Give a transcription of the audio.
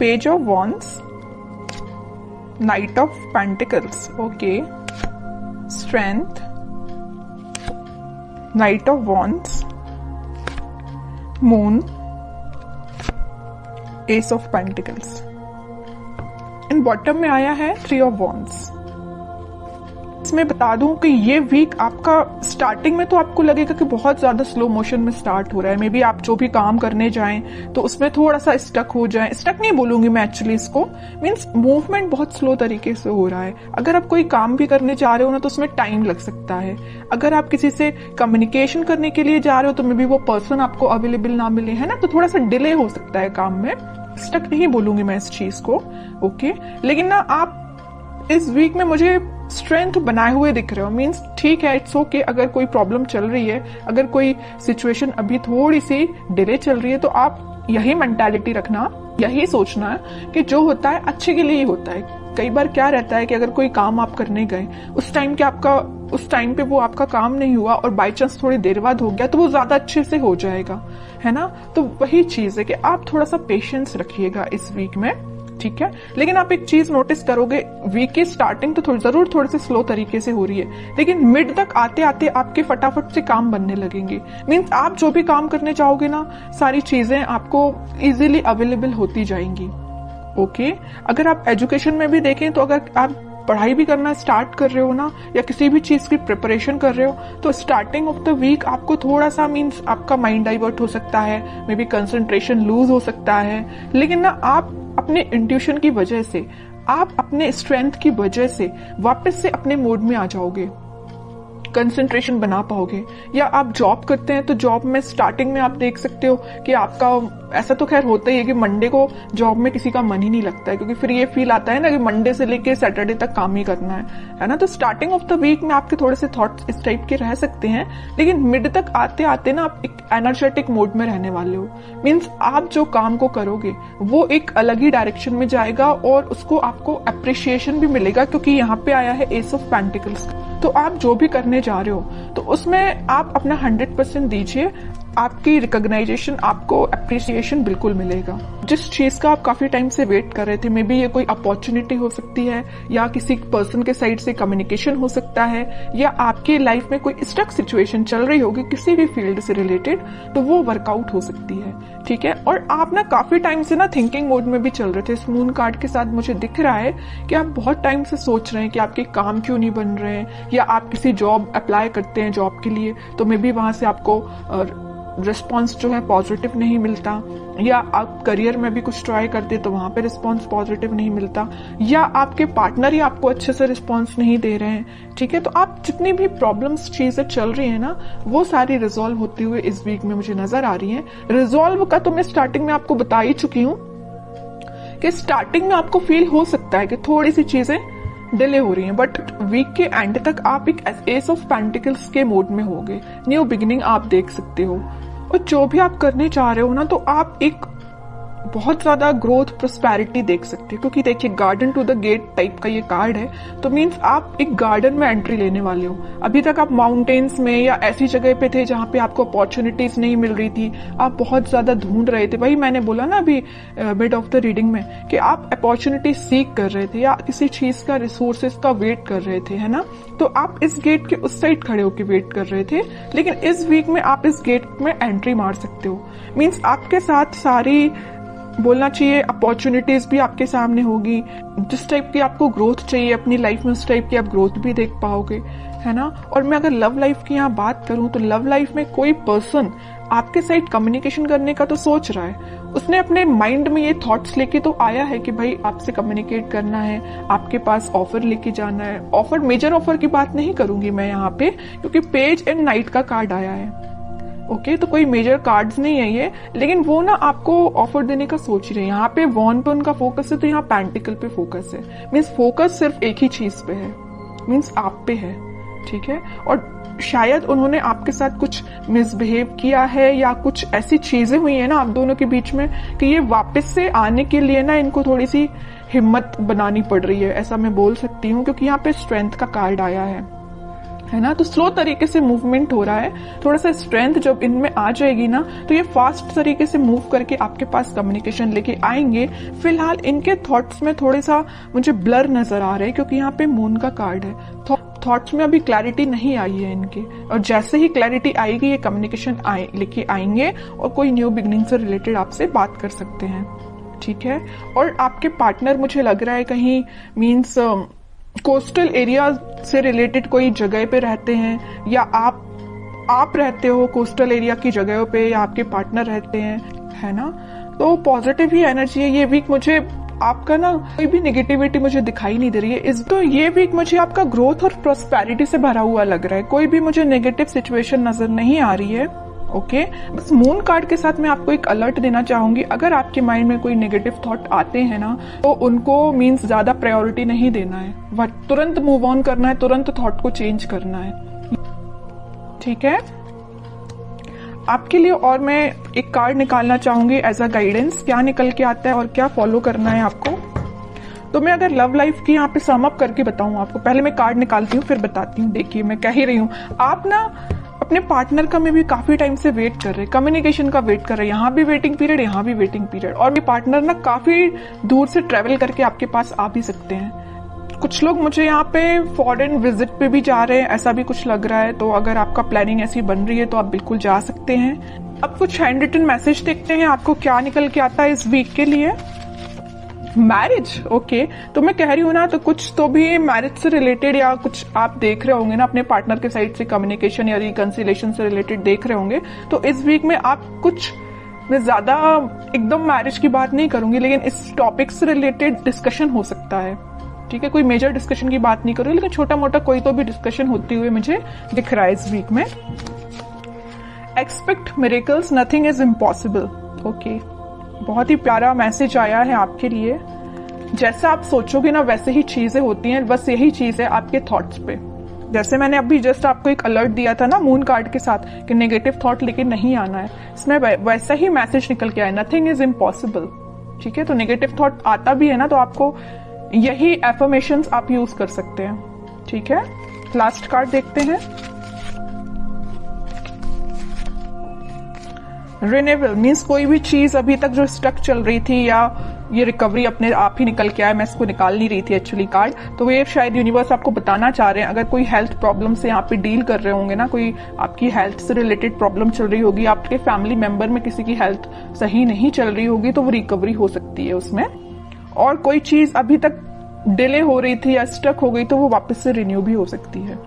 Page of wands, night of pentacles, okay, strength, night of wands, moon, S of pentacles. In bottom में आया है three of wands. इसमें बता दूं कि ये वीक आपका स्टार्टिंग में तो आपको लगेगा कि बहुत ज्यादा स्लो मोशन में स्टार्ट हो रहा है। मे बी आप जो भी काम करने जाएं तो उसमें थोड़ा सा स्टक हो जाए। स्टक नहीं बोलूंगी मैं एक्चुअली इसको, मीन्स मूवमेंट बहुत स्लो तरीके से हो रहा है। अगर आप कोई काम भी करने जा रहे हो ना तो उसमें टाइम लग सकता है। अगर आप किसी से कम्युनिकेशन करने के लिए जा रहे हो तो मे बी वो पर्सन आपको अवेलेबल ना मिले, है ना, तो थोड़ा सा डिले हो सकता है काम में। स्टक नहीं बोलूंगी मैं इस चीज को, ओके। लेकिन ना आप इस वीक में मुझे स्ट्रेंथ बनाए हुए दिख रहे हो, मीन्स ठीक है, इट्स ओके। अगर कोई प्रॉब्लम चल रही है, अगर कोई सिचुएशन अभी थोड़ी सी डिले चल रही है, तो आप यही मेंटालिटी रखना, यही सोचना कि जो होता है अच्छे के लिए ही होता है। कई बार क्या रहता है कि अगर कोई काम आप करने गए, उस टाइम पे वो आपका काम नहीं हुआ और बाई चांस थोड़ी देर बाद हो गया तो वो ज्यादा अच्छे से हो जाएगा, है ना। तो वही चीज है कि आप थोड़ा सा पेशेंस रखिएगा इस वीक में, ठीक है। लेकिन आप एक चीज नोटिस करोगे, वीक की स्टार्टिंग तो जरूर थोड़ी सी स्लो तरीके से हो रही है, लेकिन मिड तक आते आते आपके फटाफट से काम बनने लगेंगे। मीन्स आप जो भी काम करने जाओगे ना, सारी चीजें आपको इजीली अवेलेबल होती जाएंगी, ओके। अगर आप एजुकेशन में भी देखें तो अगर आप पढ़ाई भी करना स्टार्ट कर रहे हो ना, या किसी भी चीज की प्रिपरेशन कर रहे हो, तो स्टार्टिंग ऑफ द वीक आपको थोड़ा सा मीन्स आपका माइंड डाइवर्ट हो सकता है, मे बी कंसंट्रेशन लूज हो सकता है। लेकिन ना आप अपने इंट्यूशन की वजह से, आप अपने स्ट्रेंथ की वजह से वापस से अपने मोड में आ जाओगे, कंसंट्रेशन बना पाओगे। या आप जॉब करते हैं तो जॉब में स्टार्टिंग में आप देख सकते हो कि आपका, ऐसा तो खैर होता ही है कि मंडे को जॉब में किसी का मन ही नहीं लगता है, क्योंकि फिर ये फील आता है ना कि मंडे से लेके सैटरडे तक काम ही करना है ना। तो स्टार्टिंग ऑफ द वीक में आपके थोड़े से थॉट्स इस टाइप के रह सकते हैं, लेकिन मिड तक आते आते ना आप एक एनर्जेटिक मोड में रहने वाले हो। मीन्स आप जो काम को करोगे वो एक अलग ही डायरेक्शन में जाएगा और उसको आपको अप्रिशिएशन भी मिलेगा, क्योंकि यहाँ पे आया है एस ऑफ पेंटिकल्स। तो आप जो भी करने जा रहे हो तो उसमें आप अपना 100% दीजिए, आपकी रिकॉग्नाइजेशन, आपको अप्रिसिएशन बिल्कुल मिलेगा। जिस चीज का आप काफी टाइम से वेट कर रहे थे, मे बी ये कोई अपॉर्चुनिटी हो सकती है, या किसी पर्सन के साइड से कम्युनिकेशन हो सकता है, या आपके लाइफ में कोई स्टक सिचुएशन चल रही होगी किसी भी फील्ड से रिलेटेड, तो वो वर्कआउट हो सकती है, ठीक है। और आप ना काफी टाइम से ना थिंकिंग मोड में भी चल रहे थे। इस मून कार्ड के साथ मुझे दिख रहा है कि आप बहुत टाइम से सोच रहे हैं कि आपके काम क्यों नहीं बन रहे हैं, या आप किसी जॉब अप्लाई करते हैं जॉब के लिए तो मे बी वहां से आपको रिस्पॉन्स जो है पॉजिटिव नहीं मिलता, या आप करियर में भी कुछ ट्राई करते तो वहां पे रिस्पॉन्स पॉजिटिव नहीं मिलता, या आपके पार्टनर ही आपको अच्छे से रिस्पॉन्स नहीं दे रहे हैं, ठीक है। तो आप जितनी भी प्रॉब्लम्स चीजें चल रही है ना, वो सारी रिजॉल्व होती हुए इस वीक में मुझे नजर आ रही है। रिजॉल्व का तो मैं स्टार्टिंग में आपको बता ही चुकी हूँ कि स्टार्टिंग में आपको फील हो सकता है कि थोड़ी सी चीजें डिले हो रही हैं, बट वीक के एंड तक आप एक एस ऑफ पेंटिकल्स के मोड में होगे। न्यू बिगिनिंग आप देख सकते हो, और जो भी आप करने चाह रहे हो ना, तो आप एक बहुत ज्यादा ग्रोथ प्रोस्पेरिटी देख सकते हो, क्योंकि देखिए garden to the gate type का ये कार्ड है। तो मीन्स आप एक गार्डन में एंट्री लेने वाले हो। अभी तक आप माउंटेन्स में या ऐसी जगह पे थे जहां पे आपको अपॉर्चुनिटीज नहीं मिल रही थी, आप बहुत ज्यादा ढूंढ रहे थे। वही मैंने बोला ना अभी मिड ऑफ द रीडिंग में कि आप अपॉर्चुनिटी सीख कर रहे थे या किसी चीज का रिसोर्सेज का वेट कर रहे थे, है ना। तो आप इस गेट के उस साइड खड़े होकर वेट कर रहे थे, लेकिन इस वीक में आप इस गेट में एंट्री मार सकते हो। मीन्स आपके साथ सारी, बोलना चाहिए, अपॉर्चुनिटीज भी आपके सामने होगी। जिस टाइप की आपको ग्रोथ चाहिए अपनी लाइफ में, उस टाइप की आप ग्रोथ भी देख पाओगे, है ना। और मैं अगर लव लाइफ की यहाँ बात करूं तो लव लाइफ में कोई पर्सन आपके साथ कम्युनिकेशन करने का तो सोच रहा है। उसने अपने माइंड में ये थॉट्स लेके तो आया है कि भाई आपसे कम्युनिकेट करना है, आपके पास ऑफर लेके जाना है। ऑफर, मेजर ऑफर की बात नहीं करूंगी मैं यहाँ पे, क्योंकि पेज एंड नाइट का कार्ड आया है, ओके। तो कोई मेजर कार्ड्स नहीं है ये, लेकिन वो ना आपको ऑफर देने का सोच रहे हैं। यहाँ पे वॉन पे उनका फोकस है, तो यहाँ पेंटिकल पे फोकस है। मीन्स फोकस सिर्फ एक ही चीज पे है, मीन्स आप पे है, ठीक है। और शायद उन्होंने आपके साथ कुछ मिसबिहेव किया है, या कुछ ऐसी चीजें हुई है ना आप दोनों के बीच में कि ये वापस से आने के लिए ना इनको थोड़ी सी हिम्मत बनानी पड़ रही है, ऐसा मैं बोल सकती हूँ, क्योंकि यहाँ पे स्ट्रेंथ का कार्ड आया है। है ना। तो स्लो तरीके से मूवमेंट हो रहा है, थोड़ा सा स्ट्रेंथ जब इनमें आ जाएगी ना तो ये फास्ट तरीके से मूव करके आपके पास कम्युनिकेशन लेके आएंगे। फिलहाल इनके थॉट्स में थोड़ा सा मुझे ब्लर नजर आ रहे हैं क्योंकि यहाँ पे मून का कार्ड है। थॉट्स में अभी क्लैरिटी नहीं आई है इनके, और जैसे ही क्लैरिटी आएगी ये कम्युनिकेशन लेके आएंगे और कोई न्यू बिगनिंग से रिलेटेड आपसे बात कर सकते हैं, ठीक है। और आपके पार्टनर मुझे लग रहा है कहीं मीन्स कोस्टल एरिया से रिलेटेड कोई जगह पे रहते हैं, या आप रहते हो कोस्टल एरिया की जगहों पे, या आपके पार्टनर रहते हैं, है ना। तो पॉजिटिव ही एनर्जी है ये वीक। मुझे आपका ना कोई भी नेगेटिविटी मुझे दिखाई नहीं दे रही है तो ये वीक मुझे आपका ग्रोथ और प्रॉस्पेरिटी से भरा हुआ लग रहा है। कोई भी मुझे नेगेटिव सिचुएशन नजर नहीं आ रही है, ओके। बस मून कार्ड के साथ मैं आपको एक अलर्ट देना चाहूंगी, अगर आपके माइंड में कोई नेगेटिव थॉट आते हैं ना तो उनको मीन्स ज्यादा प्रायोरिटी नहीं देना है, वह तुरंत मूव ऑन करना है, तुरंत थॉट को चेंज करना है, ठीक है आपके लिए। और मैं एक कार्ड निकालना चाहूंगी एज अ गाइडेंस, क्या निकल के आता है और क्या फॉलो करना है आपको। तो मैं अगर लव लाइफ की यहाँ पे सम अप करके बताऊं आपको, पहले मैं कार्ड निकालती हूँ फिर बताती हूँ। देखिए मैं कह ही रही हूँ, आप ना अपने पार्टनर का में भी काफी टाइम से वेट कर रहे, कम्युनिकेशन का वेट कर रहे, यहाँ भी वेटिंग पीरियड, यहाँ भी वेटिंग पीरियड, और मेरे पार्टनर ना काफी दूर से ट्रेवल करके आपके पास आ भी सकते हैं। कुछ लोग मुझे यहाँ पे फॉरेन विजिट पे भी जा रहे हैं, ऐसा भी कुछ लग रहा है। तो अगर आपका प्लानिंग ऐसी बन रही है तो आप बिल्कुल जा सकते हैं। अब कुछ हैंड रिटन मैसेज देखते हैं आपको क्या निकल के आता है इस वीक के लिए। Marriage, okay. तो मैं कह रही हूँ ना, तो कुछ तो भी मैरिज से रिलेटेड या कुछ आप देख रहे होंगे ना, अपने पार्टनर के साइड से कम्युनिकेशन या रिकंसिलेशन से रिलेटेड देख रहे होंगे। तो इस वीक में आप कुछ, मैं ज्यादा एकदम मैरिज की बात नहीं करूंगी, लेकिन इस टॉपिक से रिलेटेड डिस्कशन हो सकता है, ठीक है। कोई मेजर डिस्कशन की बात नहीं करूंगी, लेकिन छोटा मोटा कोई तो भी डिस्कशन होती हुई मुझे दिख रहा है इस वीक में। Expect miracles, nothing is impossible, okay. बहुत ही प्यारा मैसेज आया है आपके लिए। जैसा आप सोचोगे ना वैसे ही चीजें होती हैं, बस यही चीज है आपके थॉट्स पे। जैसे मैंने अभी जस्ट आपको एक अलर्ट दिया था ना मून कार्ड के साथ कि नेगेटिव थॉट लेके नहीं आना है, इसमें वैसा ही मैसेज निकल के आया, नथिंग इज इम्पॉसिबल, ठीक है। तो नेगेटिव थॉट आता भी है ना तो आपको यही एफर्मेशंस आप यूज कर सकते हैं, ठीक है। लास्ट कार्ड देखते हैं। रिन्यूअल मीन्स कोई भी चीज अभी तक जो स्टक चल रही थी, या ये रिकवरी अपने आप ही निकल के आया, मैं इसको निकाल नहीं रही थी एक्चुअली कार्ड। तो ये शायद यूनिवर्स आपको बताना चाह रहे हैं, अगर कोई हेल्थ प्रॉब्लम से यहाँ पे डील कर रहे होंगे ना, कोई आपकी हेल्थ से रिलेटेड प्रॉब्लम चल रही होगी, आपके फैमिली मेंबर में किसी की हेल्थ सही नहीं चल रही होगी, तो वो रिकवरी हो सकती है उसमें। और कोई चीज अभी तक डिले हो रही थी या स्टक हो गई तो वो वापस से रिन्यू भी हो सकती है।